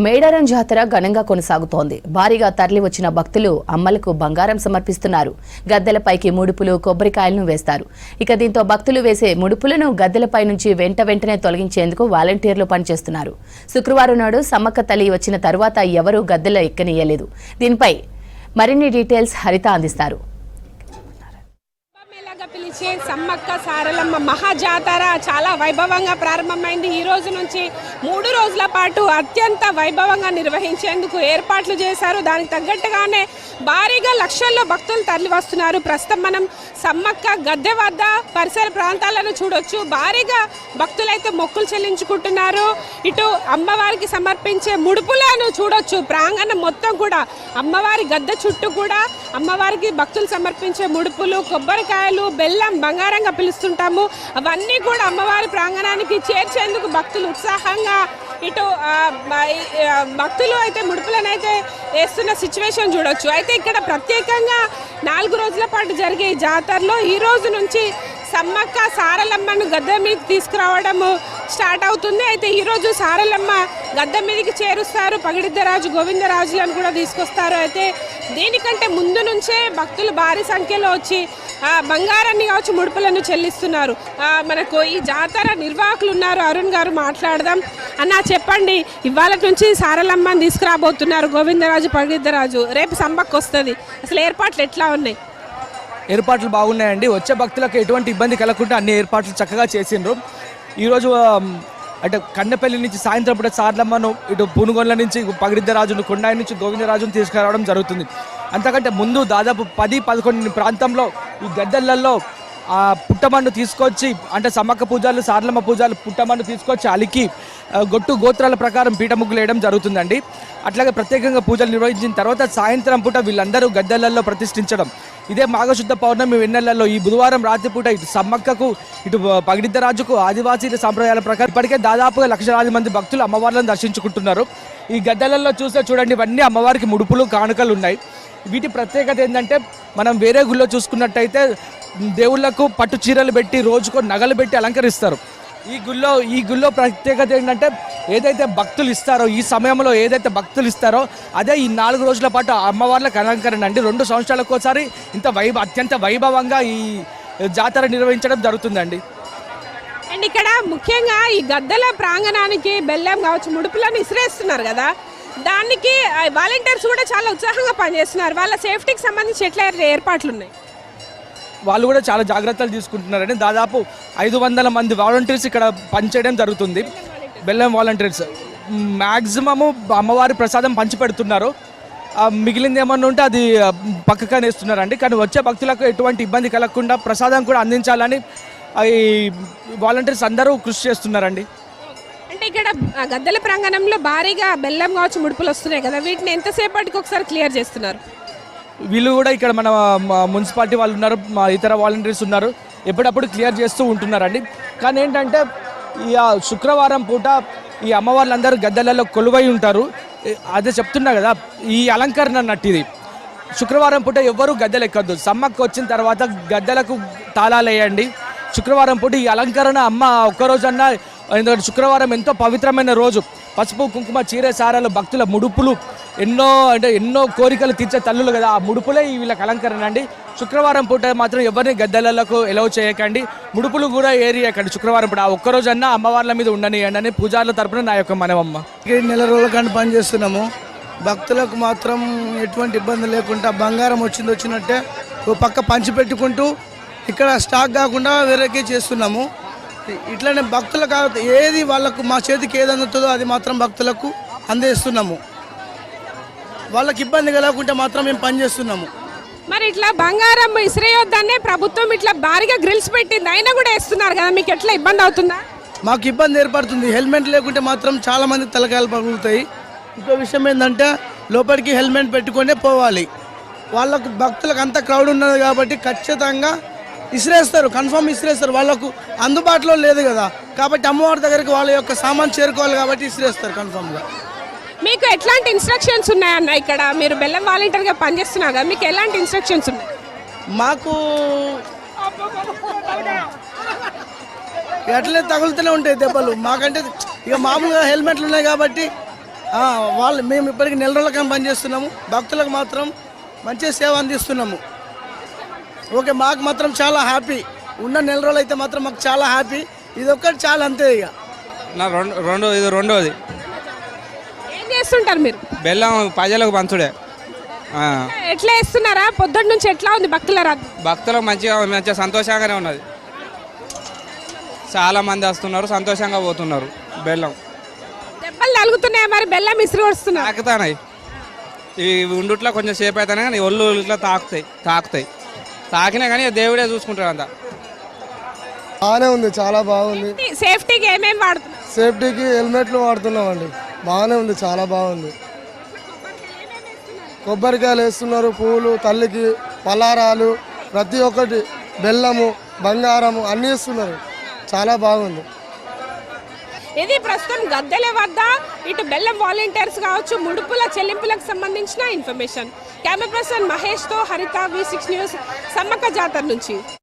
మేడారం జాతర ఘనంగా కొనసాగుతోంది. భారీగా తరలి వచ్చిన భక్తులు అమ్మలకు బంగారం సమర్పిస్తున్నారు. గద్దెలపైకి ముడుపులు, కొబ్బరికాయలను వేస్తారు. ఇక దీంతో భక్తులు వేసే ముడుపులను గద్దెలపై నుంచి వెంటనే తొలగించేందుకు వాలంటీర్లు పనిచేస్తున్నారు. శుక్రవారం నాడు సమ్మక్క తల్లి వచ్చిన తరువాత ఎవరూ గద్దెలు ఎక్కనీయలేదు. దీనిపై మరిన్ని డీటెయిల్స్ హరిత అందిస్తారు. పిలిచే సమ్మక్క సారలమ్మ మహాజాతర చాలా వైభవంగా ప్రారంభమైంది. ఈ రోజు నుంచి 3 రోజుల పాటు అత్యంత వైభవంగా నిర్వహించేందుకు ఏర్పాట్లు చేశారు. దానికి తగ్గట్టుగానే భారీగా లక్షల్లో భక్తులు తరలి వస్తున్నారు. ప్రస్తుతం మనం సమ్మక్క గద్దె వద్ద పరిసర ప్రాంతాలను చూడొచ్చు. భారీగా భక్తులైతే మొక్కులు చెల్లించుకుంటున్నారు. ఇటు అమ్మవారికి సమర్పించే ముడుపులను చూడొచ్చు. ప్రాంగణం మొత్తం కూడా అమ్మవారి గద్దె చుట్టూ కూడా అమ్మవారికి భక్తులు సమర్పించే ముడుపులు, కొబ్బరికాయలు, బెల్లం, బంగారంగా పిలుస్తుంటాము, అవన్నీ కూడా అమ్మవారి ప్రాంగణానికి చేర్చేందుకు భక్తులు ఉత్సాహంగా ఇటు భక్తులు అయితే ముడుపులను అయితే వేస్తున్న సిచ్యువేషన్ చూడొచ్చు. అయితే ఇక్కడ ప్రత్యేకంగా 4 రోజుల పాటు జరిగే ఈ జాతరలో ఈ రోజు నుంచి సమ్మక్క సారలమ్మను గద్దె మీదకి తీసుకురావడం స్టార్ట్ అవుతుంది. అయితే ఈరోజు సారలమ్మ గద్దె మీదకి చేరుస్తారు. పగిడిద్దరాజు, గోవిందరాజులను కూడా తీసుకొస్తారు. అయితే దీనికంటే ముందు నుంచే భక్తులు భారీ సంఖ్యలో వచ్చి బంగారాన్ని కావచ్చు ముడుపులను చెల్లిస్తున్నారు. మనకు ఈ జాతర నిర్వాహకులు ఉన్నారు, అరుణ్ గారు, మాట్లాడదాం. అన్న చెప్పండి, ఇవాళ నుంచి సారలమ్మని తీసుకురాబోతున్నారు గోవిందరాజు, పగిడిద్దరాజు, రేపు సమ్మక్క వస్తుంది, అసలు ఏర్పాట్లు ఎట్లా ఉన్నాయి? ఏర్పాట్లు బాగున్నాయండి. వచ్చే భక్తులకు ఎటువంటి ఇబ్బంది కలగకుండా అన్ని ఏర్పాట్లు చక్కగా చేసిండ్రు. ఈరోజు అంటే కన్నెపల్లి నుంచి సాయంత్రం పూట సారలమ్మను, ఇటు పూనుగొండ్ల నుంచి పగిడిద్దరాజును, కొండాయి నుంచి గోవిందరాజును తీసుకురావడం జరుగుతుంది. అంతకంటే ముందు దాదాపు 10-11 ప్రాంతంలో ఈ గద్దెలలో పుట్టమన్ను తీసుకొచ్చి, అంటే సమ్మక్క పూజలు, సారలమ్మ పూజలు, పుట్టమన్ను తీసుకొచ్చి అలికి గొట్టు గోత్రాల ప్రకారం పీట ముగ్గులు వేయడం జరుగుతుందండి. అట్లాగే ప్రత్యేకంగా పూజలు నిర్వహించిన తర్వాత సాయంత్రం పూట వీళ్ళందరూ గద్దెలలో ప్రతిష్ఠించడం. ఇదే మాఘశుద్ధ పౌర్ణమి వెన్నెలలో ఈ బుధవారం రాత్రిపూట ఇటు సమ్మక్కకు, ఇటు పగిడిద్దరాజుకు ఆదివాసీల సంప్రదాయాల ప్రకారం ఇప్పటికే దాదాపుగా లక్షలాది మంది భక్తులు అమ్మవార్లను దర్శించుకుంటున్నారు. ఈ గద్దెలలో చూడండి, ఇవన్నీ అమ్మవారికి ముడుపులు, కానుకలు ఉన్నాయి. వీటి ప్రత్యేకత ఏంటంటే, మనం వేరే గుళ్ళో చూసుకున్నట్టయితే దేవుళ్లకు పట్టు చీరలు పెట్టి, రోజుకో నగలు పెట్టి అలంకరిస్తారు. ఈ గుళ్ళో ప్రత్యేకత ఏంటంటే, ఏదైతే భక్తులు ఇస్తారో, ఈ సమయంలో ఏదైతే భక్తులు ఇస్తారో అదే ఈ 4 రోజుల పాటు అమ్మవార్లకు అలంకరణ అండి. 2 సంవత్సరాలకు ఒకసారి ఇంత అత్యంత వైభవంగా ఈ జాతర నిర్వహించడం జరుగుతుందండి. అండ్ ఇక్కడ ముఖ్యంగా ఈ గద్దెల ప్రాంగణానికి బెల్లం కావచ్చు, ముడుపులను ఇసిరేస్తున్నారు కదా, దానికి వాలంటీర్స్ కూడా చాలా ఉత్సాహంగా పనిచేస్తున్నారు. వాళ్ళ సేఫ్టీకి సంబంధించి ఎట్లా ఏర్పాట్లు ఉన్నాయి? వాళ్ళు కూడా చాలా జాగ్రత్తలు తీసుకుంటున్నారండి. దాదాపు 500 మంది వాలంటీర్స్ ఇక్కడ పనిచేయడం జరుగుతుంది. బెల్లం వాలంటీర్స్ మ్యాక్సిమము అమ్మవారి ప్రసాదం పంచిపెడుతున్నారు. మిగిలింది ఏమన్నా ఉంటే అది పక్కగా నేస్తున్నారండి. కానీ వచ్చే భక్తులకు ఎటువంటి ఇబ్బంది కలగకుండా ప్రసాదం కూడా అందించాలని ఈ వాలంటీర్స్ అందరూ కృషి చేస్తున్నారండి. అంటే ఇక్కడ గద్దెల ప్రాంగణంలో భారీగా బెల్లం కావచ్చు, ముడుపులు వస్తున్నాయి కదా, వీటిని ఎంతసేపటికి ఒకసారి క్లియర్ చేస్తున్నారు? వీళ్ళు కూడా ఇక్కడ మన మున్సిపాలిటీ వాళ్ళు ఉన్నారు, మా ఇతర వాలంటీర్స్ ఉన్నారు, ఎప్పుడప్పుడు క్లియర్ చేస్తూ ఉంటున్నారండి. కానీ ఏంటంటే ఈ శుక్రవారం పూట ఈ అమ్మవార్లందరూ గద్దెలలో కొలువై ఉంటారు. అదే చెప్తున్నా కదా, ఈ అలంకరణ అన్నట్టు ఇది. శుక్రవారం పూట ఎవ్వరూ గద్దెలు ఎక్కద్దు. సమ్మక్క వచ్చిన తర్వాత గద్దెలకు తాళాలు వేయండి. శుక్రవారం పూట ఈ అలంకరణ అమ్మ ఒక్కరోజన్నా, ఎందుకంటే శుక్రవారం ఎంతో పవిత్రమైన రోజు. పసుపు, కుంకుమ, చీర, సారాలు, భక్తుల ముడుపులు, ఎన్నో కోరికలు తీర్చే తల్లులు కదా, ఆ ముడుపులే వీళ్ళకి అలంకరణ అండి. శుక్రవారం పూట మాత్రం ఎవరిని గద్దెలకు ఎలవ్ చేయకండి, ముడుపులు కూడా ఏరియకండి. శుక్రవారం పూట ఒక్కరోజన్నా అమ్మవార్ల మీద ఉండనియండి అని పూజారుల తరపున నా యొక్క మనవమ్మ. నెల రోజుల కంటే పనిచేస్తున్నాము. భక్తులకు మాత్రం ఎటువంటి ఇబ్బంది లేకుండా బంగారం వచ్చినట్టే ఓ పక్క పంచి పెట్టుకుంటూ ఇక్కడ స్టాక్ కాకుండా వేరేకే చేస్తున్నాము. ఇట్లనే భక్తులకు ఏది వాళ్ళకు మా చేతికి ఏది అందుతుందో అది మాత్రం భక్తులకు అందేస్తున్నాము. వాళ్ళకి ఇబ్బంది కలగకుండా మాత్రం మేము పనిచేస్తున్నాము. మరి ఇట్లా బంగారం ఇసిరేయొద్దనే ప్రభుత్వం ఇట్లా భారీగా గ్రిల్స్ పెట్టింది, అయినా కూడా వేస్తున్నారు కదా, మీకు ఎట్లా ఇబ్బంది అవుతుందా? మాకు ఇబ్బంది ఏర్పడుతుంది. హెల్మెట్ లేకుంటే మాత్రం చాలా మంది తలకాయలు పగులుతాయి. ఇంకో విషయం ఏంటంటే, లోపలికి హెల్మెట్ పెట్టుకునే పోవాలి. వాళ్ళకు భక్తులకు అంత క్రౌడ్ ఉన్నది కాబట్టి ఖచ్చితంగా ఇసిరేస్తారు, కన్ఫర్మ్ ఇసిరేస్తారు. వాళ్ళకు అందుబాటులో లేదు కదా, కాబట్టి అమ్మవారి దగ్గరికి వాళ్ళ యొక్క సామాన్ చేరుకోవాలి కాబట్టి ఇసిరేస్తారు కన్ఫర్మ్గా. మీకు ఎట్లాంటి ఇన్స్ట్రక్షన్స్ ఉన్నాయన్న? ఇక్కడ మీరు బెల్లం వాలంటీర్గా పనిచేస్తున్నారు కదా, మీకు ఎలాంటి ఇన్స్ట్రక్షన్స్ ఉన్నాయి? మాకు ఎట్లనే తగులుతూనే ఉంటాయి దెబ్బలు. మాకంటే ఇక మామూలుగా హెల్మెట్లు ఉన్నాయి కాబట్టి వాళ్ళు మేము ఇప్పటికి నెల రోజుల కానీ పనిచేస్తున్నాము. భక్తులకు మాత్రం మంచి సేవ అందిస్తున్నాము. ఓకే, మాకు మాత్రం చాలా హ్యాపీ. ఉన్న నెల రోజులు అయితే మాత్రం మాకు చాలా హ్యాపీ. ఇది ఒక్కటి చాలా, అంతే. ఇక నా ఇది రెండోది. ఏం చేస్తుంటారు మీరు? బెల్లం ప్రజలకు పంచుడే. ఎట్లా వేస్తున్నారా? పొద్దున్న నుంచి ఎట్లా ఉంది భక్తుల రద్దు? భక్తులకు మంచిగా సంతోషంగానే ఉన్నది. చాలా మంది వస్తున్నారు, సంతోషంగా పోతున్నారు. బెల్లం దెబ్బలు తగులుతున్నాయా మరి? బెల్లం ఇసురు వస్తున్నారు. తాకుతాయి. ఇవి ఉండుట్లో కొంచెం సేపు అవుతానే కానీ ఒళ్ళు ఇట్లా తాకుతాయి. తాకినా కానీ దేవుడే చూసుకుంటాడు అంతా. బాగానే ఉంది, చాలా బాగుంది. సేఫ్టీకి ఏమేమి వాడుతున్నారు? సేఫ్టీకి హెల్మెట్లు వాడుతున్నామండి. బాగానే ఉంది, చాలా బాగుంది. కొబ్బరికాయలు వేస్తున్నారు, పూలు, తల్లికి పలారాలు, ప్రతి ఒక్కటి, బెల్లము, బంగారము అన్నీ ఇస్తున్నారు. చాలా బాగుంది. ఇది ప్రస్తుతం గద్దెల వద్ద ఇటు బెల్లం వాలంటీర్స్ కావచ్చు, ముడుపుల చెల్లింపులకు సంబంధించిన ఇన్ఫర్మేషన్. కెమెరా పర్సన్ మహేష్తో హరిత, V6 న్యూస్, సమ్మక్క జాతర నుంచి.